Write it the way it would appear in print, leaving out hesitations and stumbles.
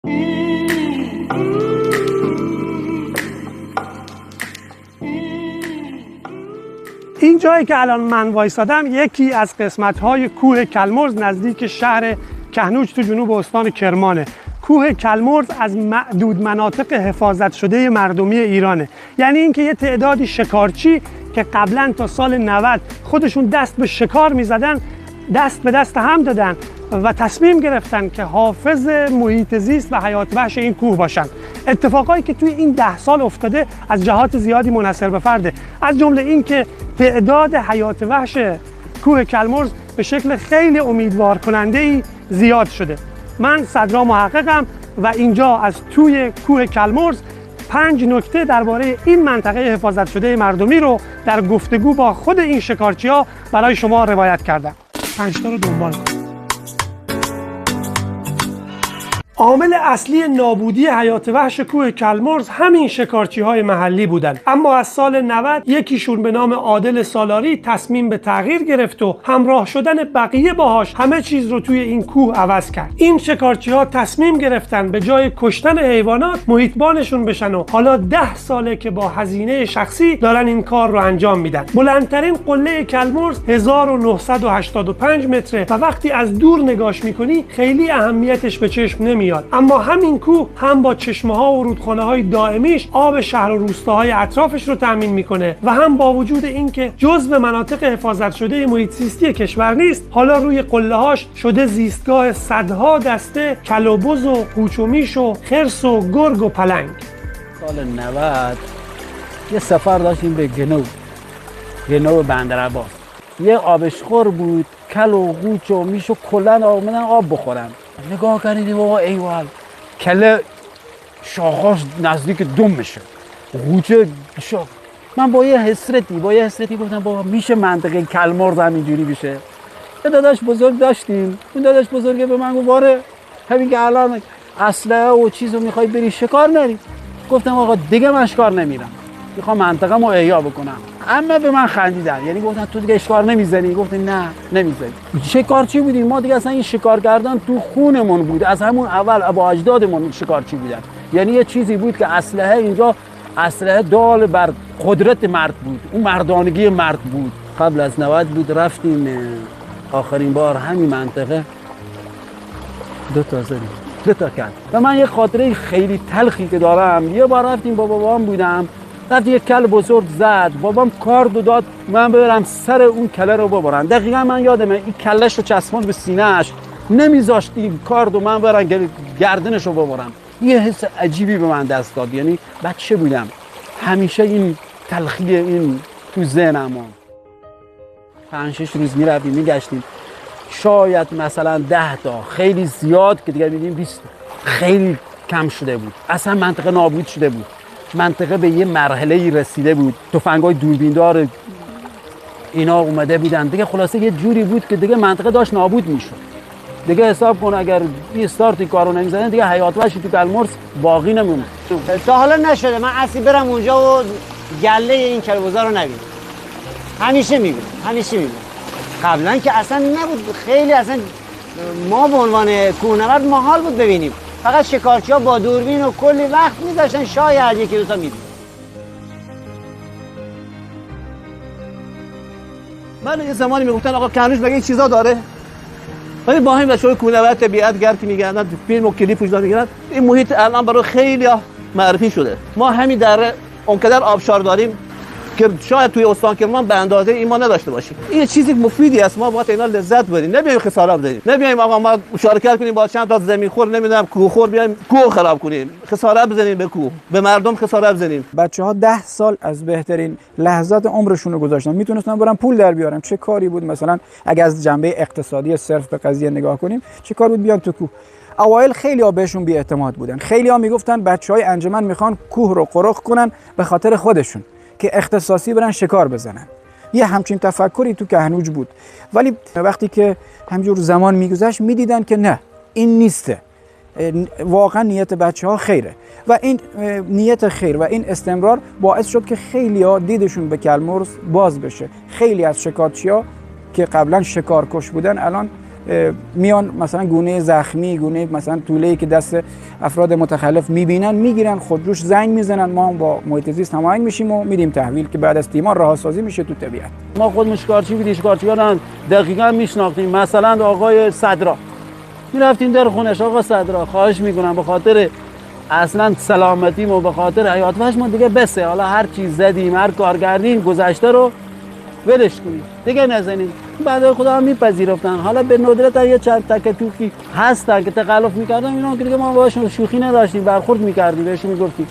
این جایی که الان من وایسادم یکی از قسمت‌های کوه کلمرز نزدیک شهر کهنوج تو جنوب استان کرمانه. کوه کلمرز از معدود مناطق حفاظت شده مردمی ایرانه. یعنی اینکه یه تعدادی شکارچی که قبلا تا سال 90 خودشون دست به شکار می‌زدن دست به دست هم دادن و تصمیم گرفتن که حافظ محیط زیست و حیات وحش این کوه باشن. اتفاقایی که توی این 10 سال افتاده از جهات زیادی منحصر به فرده، از جمله این که تعداد حیات وحش کوه کلمرز به شکل خیلی امیدوار کننده ای زیاد شده. من صدرا محققم و اینجا از توی کوه کلمرز 5 نکته درباره این منطقه حفاظت شده مردمی رو در گفتگو با خود این شکارچی‌ها برای شما روایت کردم. 5 تا رو دنبال کنید. عامل اصلی نابودی حیات وحش کوه کلمرز همین شکارچی‌های محلی بودند. اما از سال 90 یکیشون به نام عادل سالاری تصمیم به تغییر گرفت و همراه شدن بقیه باهاش همه چیز رو توی این کوه عوض کرد. این شکارچی‌ها تصمیم گرفتن به جای کشتن حیوانات محیطبانشون بشن و حالا 10 ساله که با هزینه شخصی دارن این کار رو انجام میدن. بلندترین قله کلمرز 1985 متره و وقتی از دور نگاش میکنی خیلی اهمیتش به چشم نمیاد. اما همین کوه هم با چشمه‌ها و رودخانه‌های دائمیش آب شهر و روستاهای اطرافش رو تامین میکنه و هم با وجود اینکه جزو مناطق حفاظت شده محیط زیستی کشور نیست، حالا روی قله‌هاش شده زیستگاه صدها دسته کل و بز و قوچ و میش و خرس و گرگ و پلنگ. سال 90 یه سفر داشتیم به گنو بندرعباس. یه آبشخور بود، کل و قوچ و میش و کلا اومدن آب بخورن. نگاه کردیم بابا ایوال کله شاخاش نزدیک دم میشه، قوچه شاخ. من با یه حسرتی گفتم بابا میشه منطقه کلمرز همینجوری بشه. یه داداش بزرگ داشتیم، اون داداش بزرگه به من گفت واره همین که الان اسلحه و چیزو میخوای بری شکار نری. گفتم آقا دیگه من شکار نمیرم، میخوام منطقه‌مو احیا بکنم. اما به من خندیدن، یعنی گفتن تو دیگه شکار نمیزنی؟ گفتم نه نمیزنی. شکارچی بودیم ما دیگه، اصلا این شکار کردن تو خونمون بود، از همون اول ابا اجدادمون شکارچی بودن. یعنی یه چیزی بود که اسلحه اینجا اسلحه دال بر قدرت مرد بود، اون مردانگی مرد بود. قبل از 90 بود رفتیم آخرین بار همین منطقه 2 تا کرد. و من یه خاطره خیلی تلخی که دارم، یه بار رفتیم با بابام بودم، رفت یک کل بزرگ زد، بابام کارد داد من ببرم سر اون کله رو ببرم. دقیقا من یادمه این کلش رو چسبوند به سینه‌اش، نمیذاشت این کارد من برم گردنش رو ببرم. یه حس عجیبی به من دست داد، یعنی بچه بودم همیشه این تلخی این تو ذهنم. 5-6 روز میرفتیم میگشتیم، شاید مثلا 10 تا، خیلی زیاد که دیگه می‌بینیم 20 تا. خیلی کم شده بود، اصلا منطقه نابود شده بود. منطقه به یه مرحله‌ای رسیده بود، تفنگ‌های دوربیندار اینا اومده بودن دیگه. خلاصه یه جوری بود که دیگه منطقه داشت نابود میشد. دیگه حساب کن اگر این استارتی کارو نمی‌زدن دیگه حیات وحشی تو کلمرز باقی نمونه. تا حالا نشده من اصلا برم اونجا و گله این کلبوزا رو نبینم. همیشه میبینم. قبلا که اصلا نبود، خیلی اصلا ما به عنوان کوهنورد محال بود ببینیم. فقط شکارچی‌ها با دوربین و کلی وقت می‌ذاشتن، شاید یکی دو تا می‌دید. من یه زمانی میگفتن آقا کهنوج مگه این چیزا داره؟ ولی با همین بچه‌های کوهنورد طبیعت‌گرد که میگردن تو فیلم و کلیپ وجود میگیرن، این محیط الان برای خیلی معرفی شده. ما همین در اونقدر آبشار داریم که شاید توی استان کرمان به اندازه این ما نداشته باشیم. این چیزی مفیدی است، ما باید اینا لذت ببریم، نمیایم خسارت بدیم. نمیایم آقا ما مشارکت کنیم با چند تا زمین خور نمیدونم کوه خور بیایم کوه خراب کنیم، خسارت بزنیم به کوه، به مردم خسارت بزنیم. بچه‌ها 10 سال از بهترین لحظات عمرشون رو گذاشتن، میتونستن برن پول در بیارن. چه کاری بود مثلا اگه از جنبه اقتصادی صرف به قضیه نگاه کنیم، چه کار بود بیان تو کوه؟ اوایل خیلی‌ها بهشون بی‌اعتماد بودن. خیلی‌ها میگفتن بچه‌های انجمن میخوان کوه رو قرق کنن به خاطر خودشون که اختصاصی برن شکار بزنن. یه همچین تفکری تو کهنوج بود. ولی وقتی که همجور زمان میگذشت میدیدن که نه، این نیسته. واقعا نیت بچه‌ها خیره و این نیت خیر و این استمرار باعث شد که خیلی‌ها دیدشون به کلمرز باز بشه. خیلی از شکارچی‌ها که قبلا شکارکش بودن الان میان مثلا گونه زخمی، گونه مثلا طوله‌ای که دست افراد متخلف میبینن میگیرن، خودجوش زنگ میزنن، ما هم با محیط زیست هماهنگ میشیم و میریم تحویل که بعد از تیمار رهاسازی میشه تو طبیعت. ما خود شکارچی بودیم، شکارچیان دقیقا میشناختیم. مثلا آقای صدرا میرفتیم در خونش، آقا صدرا خواهش میکنم به خاطر اصلا سلامتیم و به خاطر حیات وحش ما دیگه بسه، حالا هر چیز زدیم هر کار کردیم گذشته رو ولش کنیم دیگه نزنیم. بعد خدا هم میپذیرفتن. حالا به ندرت یه چند تک توکی هستن که تخلف میکردن، اینا که دیگه ما باشون شوخی نداشتیم، برخورد میکردیم، بهشون میگفتیم